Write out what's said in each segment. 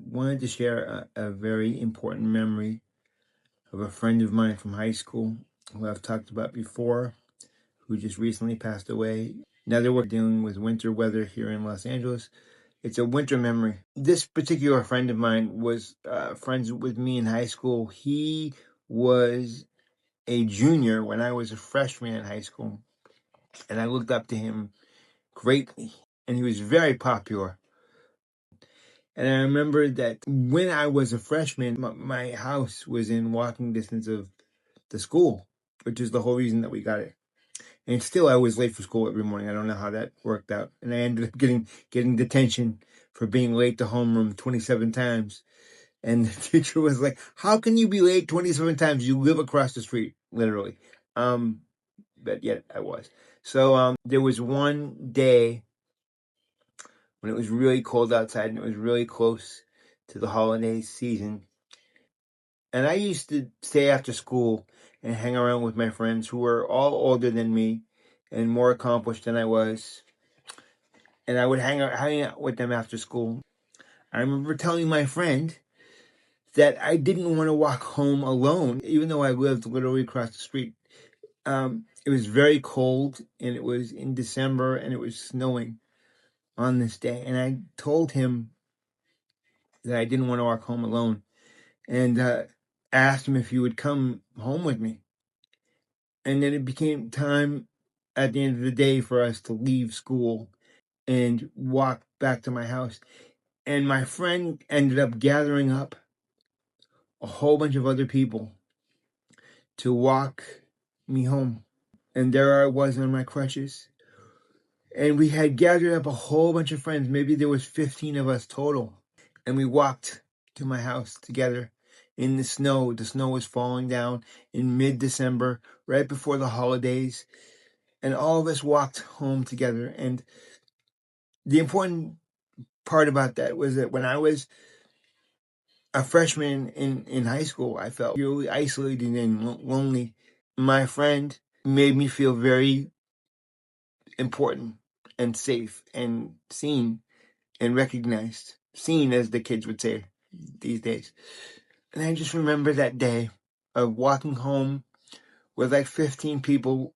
wanted to share a very important memory of a friend of mine from high school who I've talked about before, who just recently passed away. Now that we're dealing with winter weather here in Los Angeles, it's a winter memory. This particular friend of mine was friends with me in high school. He was a junior when I was a freshman in high school, and I looked up to him greatly, and he was very popular. And I remember that when I was a freshman, my house was in walking distance of the school, which is the whole reason that we got it. And still, I was late for school every morning. I don't know how that worked out. And I ended up getting detention for being late to homeroom 27 times. And the teacher was like, "How can you be late 27 times? You live across the street," literally. But yet I was. So there was one day when it was really cold outside and it was really close to the holiday season. And I used to stay after school and hang around with my friends who were all older than me and more accomplished than I was. And I would hang out with them after school. I remember telling my friend that I didn't want to walk home alone, even though I lived literally across the street. It was very cold, and it was in December, and it was snowing on this day. And I told him that I didn't want to walk home alone, and asked him if he would come home with me. And then it became time at the end of the day for us to leave school and walk back to my house. And my friend ended up gathering up a whole bunch of other people to walk me home. And there I was on my crutches. And we had gathered up a whole bunch of friends. Maybe there was 15 of us total. And we walked to my house together in the snow. The snow was falling down in mid-December, right before the holidays. And all of us walked home together. And the important part about that was that when I was a freshman in high school, I felt really isolated and lonely. My friend made me feel very important and safe and seen and recognized. Seen, as the kids would say these days. And I just remember that day of walking home with like 15 people,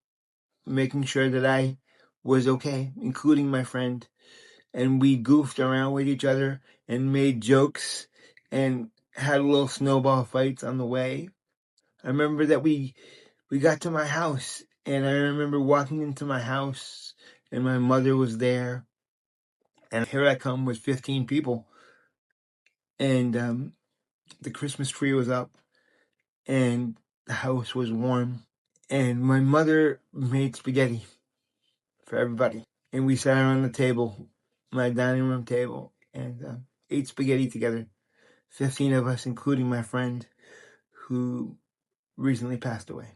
making sure that I was okay, including my friend. And we goofed around with each other and made jokes and had little snowball fights on the way. I remember that we got to my house, and I remember walking into my house, and my mother was there, and here I come with 15 people, and the Christmas tree was up, and the house was warm, and my mother made spaghetti for everybody, and we sat around the table, my dining room table, and ate spaghetti together. 15 of us, including my friend who recently passed away.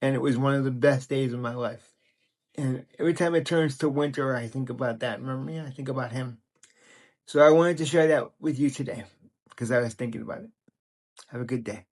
And it was one of the best days of my life. And every time it turns to winter, I think about that. Remember me? I think about him. So I wanted to share that with you today because I was thinking about it. Have a good day.